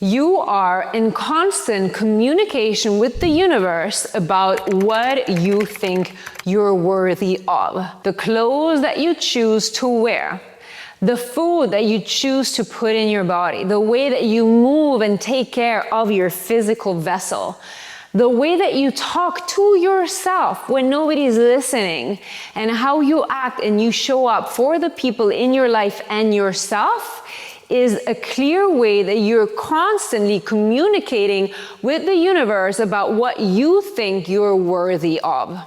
You are in constant communication with the universe about what you think you're worthy of. The clothes that you choose to wear, the food that you choose to put in your body, the way that you move and take care of your physical vessel, the way that you talk to yourself when nobody's listening, and how you act and you show up for the people in your life and yourself is a clear way that you're constantly communicating with the universe about what you think you're worthy of.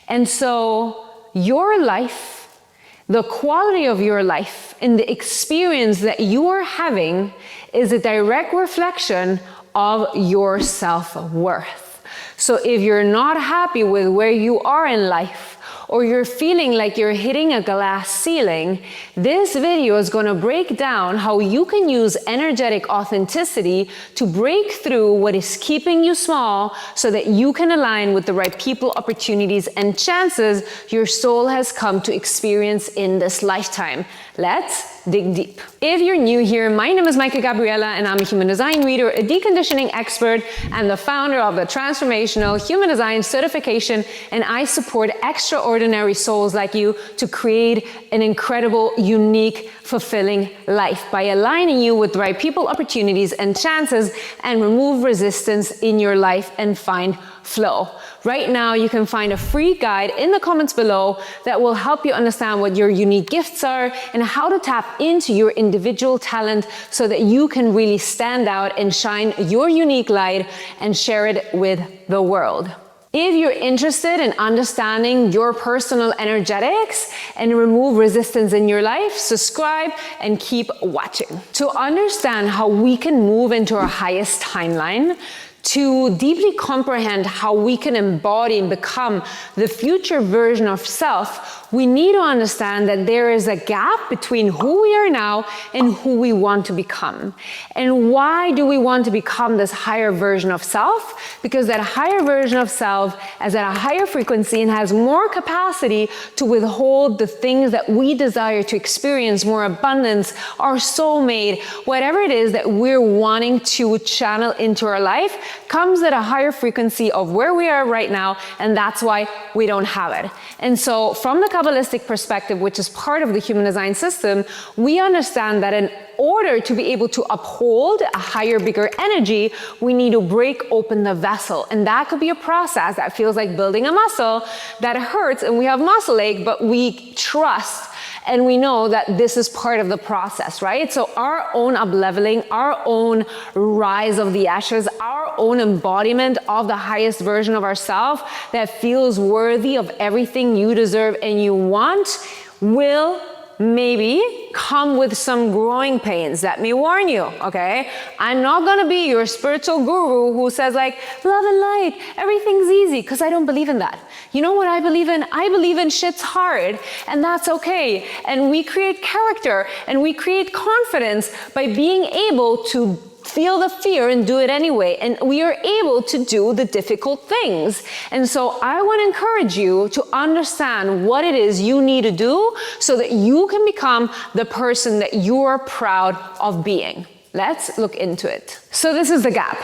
And so your life, the quality of your life, and the experience that you are having is a direct reflection of your self-worth. So if you're not happy with where you are in life, or you're feeling like you're hitting a glass ceiling, this video is going to break down how you can use energetic authenticity to break through what is keeping you small so that you can align with the right people, opportunities, and chances your soul has come to experience in this lifetime. Let's dig deep. If you're new here, my name is Maika Gabriella, and I'm a human design reader, a deconditioning expert, and the founder of the Transformational Human Design Certification, and I support extraordinary souls like you to create an incredible, unique, fulfilling life by aligning you with the right people, opportunities, and chances, and remove resistance in your life and find flow. Right now, you can find a free guide in the comments below that will help you understand what your unique gifts are and how to tap into your individual talent so that you can really stand out and shine your unique light and share it with the world. If you're interested in understanding your personal energetics and remove resistance in your life, subscribe and keep watching. To understand how we can move into our highest timeline, to deeply comprehend how we can embody and become the future version of self, we need to understand that there is a gap between who we are now and who we want to become. And why do we want to become this higher version of self? Because that higher version of self is at a higher frequency and has more capacity to withhold the things that we desire to experience, more abundance, our soulmate, whatever it is that we're wanting to channel into our life comes at a higher frequency of where we are right now, and that's why we don't have it. And so from the Kabbalistic perspective, which is part of the human design system, we understand that in order to be able to uphold a higher, bigger energy, we need to break open the vessel. And that could be a process that feels like building a muscle that hurts, and we have muscle ache, but we trust and we know that this is part of the process, right? So our own up-leveling, our own rise of the ashes, our own embodiment of the highest version of ourselves that feels worthy of everything you deserve and you want will maybe come with some growing pains. Let me warn you, okay? I'm not gonna be your spiritual guru who says like, love and light, everything's easy, because I don't believe in that. You know what I believe in? I believe in shit's hard, and that's okay. And we create character, and we create confidence by being able to feel the fear and do it anyway. And we are able to do the difficult things. And so I want to encourage you to understand what it is you need to do so that you can become the person that you are proud of being. Let's look into it. So this is the gap.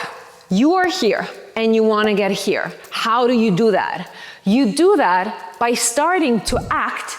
You are here and you want to get here. How do you do that? You do that by starting to act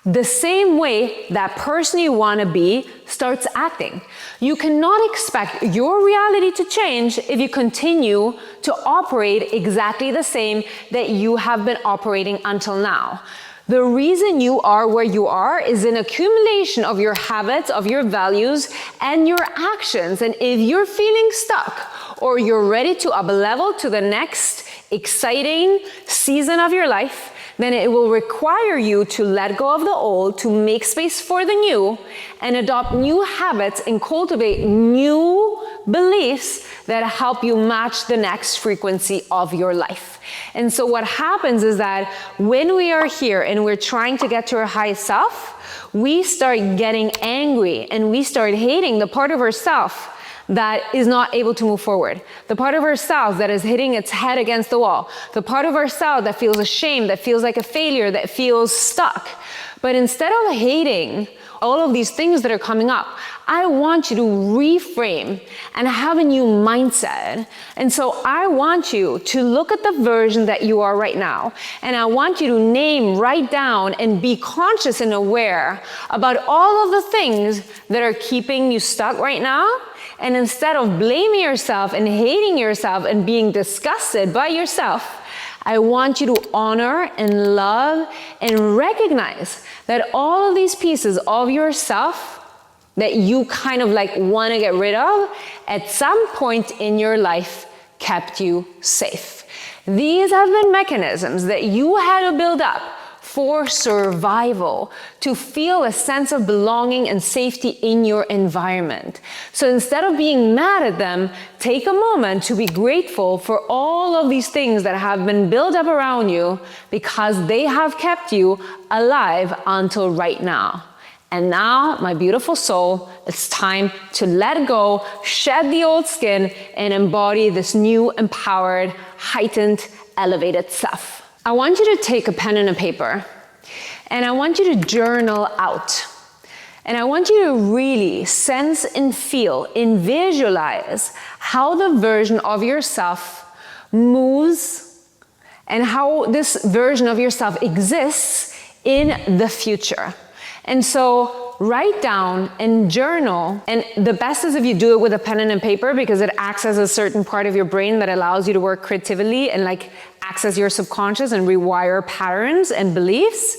the same way that person you want to be starts acting. You cannot expect your reality to change if you continue to operate exactly the same that you have been operating until now. The reason you are where you are is an accumulation of your habits, of your values, and your actions. And if you're feeling stuck or you're ready to up-level to the next exciting season of your life, then it will require you to let go of the old, to make space for the new, and adopt new habits and cultivate new beliefs that help you match the next frequency of your life. And so what happens is that when we are here and we're trying to get to our highest self, we start getting angry and we start hating the part of ourselves that is not able to move forward. The part of ourselves that is hitting its head against the wall. The part of ourselves that feels ashamed, that feels like a failure, that feels stuck. But instead of hating all of these things that are coming up, I want you to reframe and have a new mindset. And so I want you to look at the version that you are right now, and I want you to name, write down, and be conscious and aware about all of the things that are keeping you stuck right now. And instead of blaming yourself and hating yourself and being disgusted by yourself, I want you to honor and love and recognize that all of these pieces of yourself that you kind of like want to get rid of, at some point in your life kept you safe. These have been mechanisms that you had to build up for survival, to feel a sense of belonging and safety in your environment. So instead of being mad at them, take a moment to be grateful for all of these things that have been built up around you, because they have kept you alive until right now. And now, my beautiful soul, it's time to let go, shed the old skin, and embody this new, empowered, heightened, elevated self. I want you to take a pen and a paper, and I want you to journal out. And I want you to really sense and feel and visualize how the version of yourself moves and how this version of yourself exists in the future. And so write down and journal, and the best is if you do it with a pen and a paper, because it acts as a certain part of your brain that allows you to work creatively and like access your subconscious and rewire patterns and beliefs.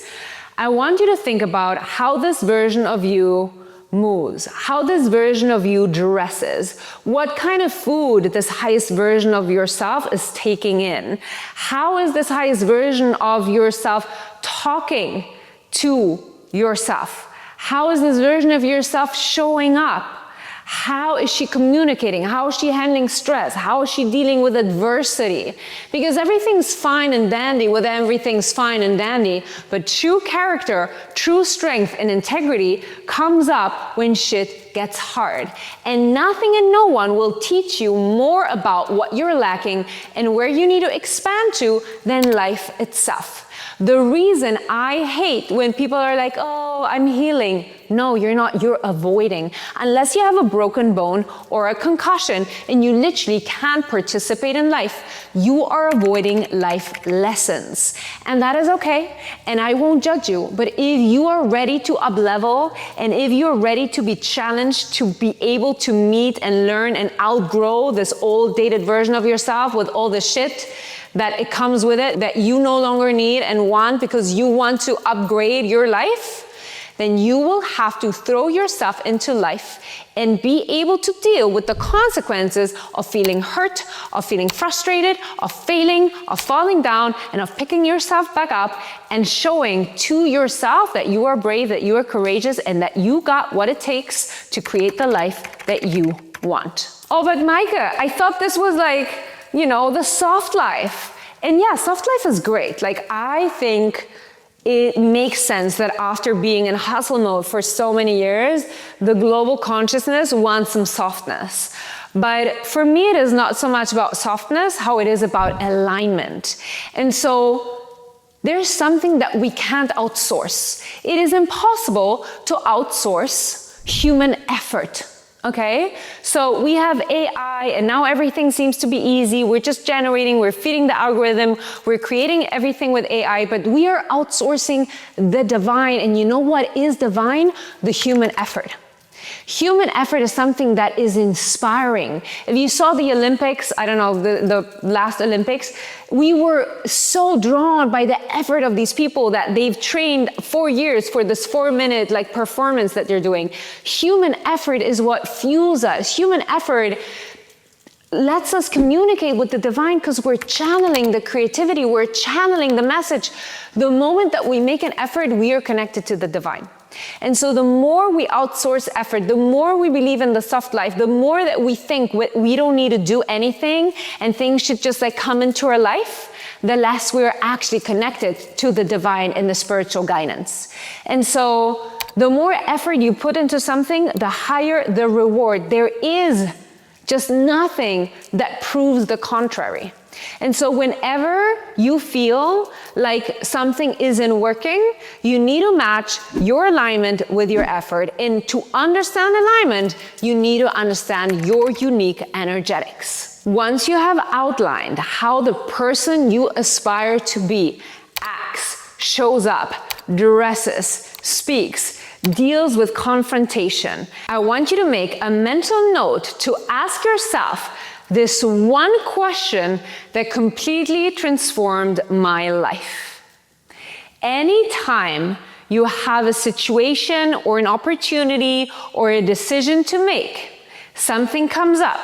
I want you to think about how this version of you moves, how this version of you dresses, what kind of food this highest version of yourself is taking in. How is this highest version of yourself talking to yourself? How is this version of yourself showing up? How is she communicating? How is she handling stress? How is she dealing with adversity? Because everything's fine and dandy with everything's fine and dandy, but true character, true strength and integrity comes up when shit gets hard. And nothing and no one will teach you more about what you're lacking and where you need to expand to than life itself. The reason I hate when people are like, oh, I'm healing. No, you're not, you're avoiding. Unless you have a broken bone or a concussion and you literally can't participate in life, you are avoiding life lessons. And that is okay, and I won't judge you. But if you are ready to up-level, and if you're ready to be challenged, to be able to meet and learn and outgrow this old dated version of yourself with all the shit that it comes with it, that you no longer need and want because you want to upgrade your life, then you will have to throw yourself into life and be able to deal with the consequences of feeling hurt, of feeling frustrated, of failing, of falling down, and of picking yourself back up and showing to yourself that you are brave, that you are courageous, and that you got what it takes to create the life that you want. Oh, but Micah, I thought this was like, you know, the soft life. And yeah, soft life is great. Like, I think it makes sense that after being in hustle mode for so many years, the global consciousness wants some softness. But for me, it is not so much about softness, how it is about alignment. And so there's something that we can't outsource. It is impossible to outsource human effort. Okay, so we have AI and now everything seems to be easy. We're just generating, we're feeding the algorithm, we're creating everything with AI, but we are outsourcing the divine. And you know what is divine? The human effort. Human effort is something that is inspiring. If you saw the Olympics, I don't know, the last Olympics, we were so drawn by the effort of these people that they've trained 4 years for this 4-minute like performance that they're doing. Human effort is what fuels us. Human effort lets us communicate with the divine because we're channeling the creativity, we're channeling the message. The moment that we make an effort, we are connected to the divine. And so the more we outsource effort, the more we believe in the soft life, the more that we think we don't need to do anything and things should just like come into our life, the less we're actually connected to the divine and the spiritual guidance. And so the more effort you put into something, the higher the reward. There is just nothing that proves the contrary. And so whenever you feel like something isn't working, you need to match your alignment with your effort. And to understand alignment, you need to understand your unique energetics. Once you have outlined how the person you aspire to be acts, shows up, dresses, speaks, deals with confrontation, I want you to make a mental note to ask yourself this one question that completely transformed my life. Anytime you have a situation or an opportunity or a decision to make, something comes up,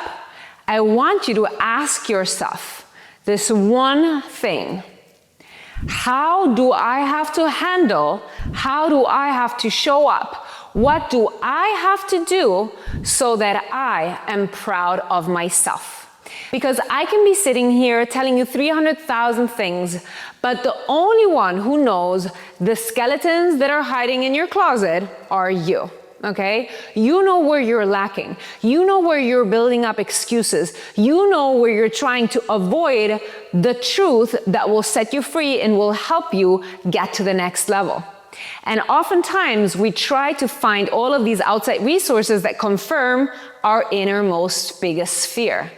I want you to ask yourself this one thing. How do I have to handle? How do I have to show up? What do I have to do so that I am proud of myself? Because I can be sitting here telling you 300,000 things, but the only one who knows the skeletons that are hiding in your closet are you. Okay? You know where you're lacking. You know where you're building up excuses. You know where you're trying to avoid the truth that will set you free and will help you get to the next level. And oftentimes we try to find all of these outside resources that confirm our innermost biggest fear.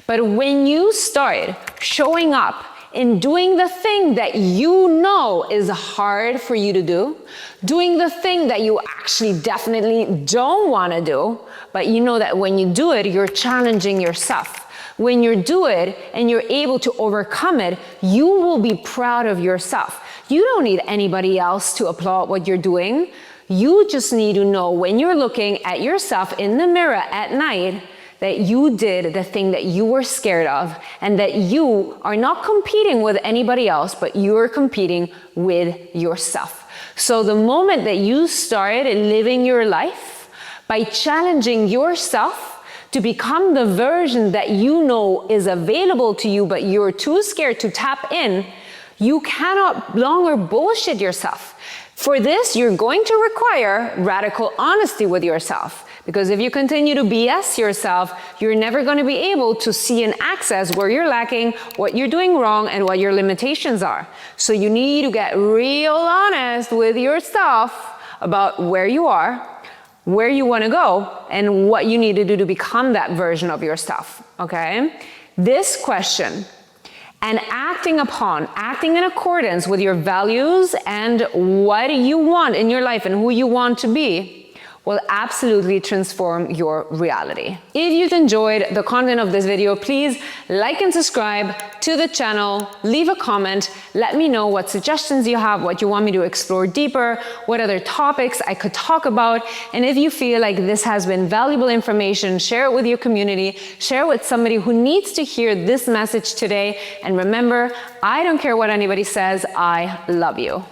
But when you start showing up and doing the thing that you know is hard for you to do, doing the thing that you actually definitely don't want to do, but you know that when you do it, you're challenging yourself. When you do it and you're able to overcome it, you will be proud of yourself. You don't need anybody else to applaud what you're doing. You just need to know when you're looking at yourself in the mirror at night that you did the thing that you were scared of, and that you are not competing with anybody else, but you're competing with yourself. So the moment that you started living your life by challenging yourself to become the version that you know is available to you, but you're too scared to tap in, you cannot longer bullshit yourself. For this, you're going to require radical honesty with yourself. Because if you continue to BS yourself, you're never going to be able to see and access where you're lacking, what you're doing wrong, and what your limitations are. So you need to get real honest with yourself about where you are, where you want to go, and what you need to do to become that version of yourself, okay? This question, and acting in accordance with your values and what you want in your life and who you want to be, will absolutely transform your reality. If you've enjoyed the content of this video, please like and subscribe to the channel, leave a comment, let me know what suggestions you have, what you want me to explore deeper, what other topics I could talk about, and if you feel like this has been valuable information, share it with your community, share it with somebody who needs to hear this message today, and remember, I don't care what anybody says, I love you.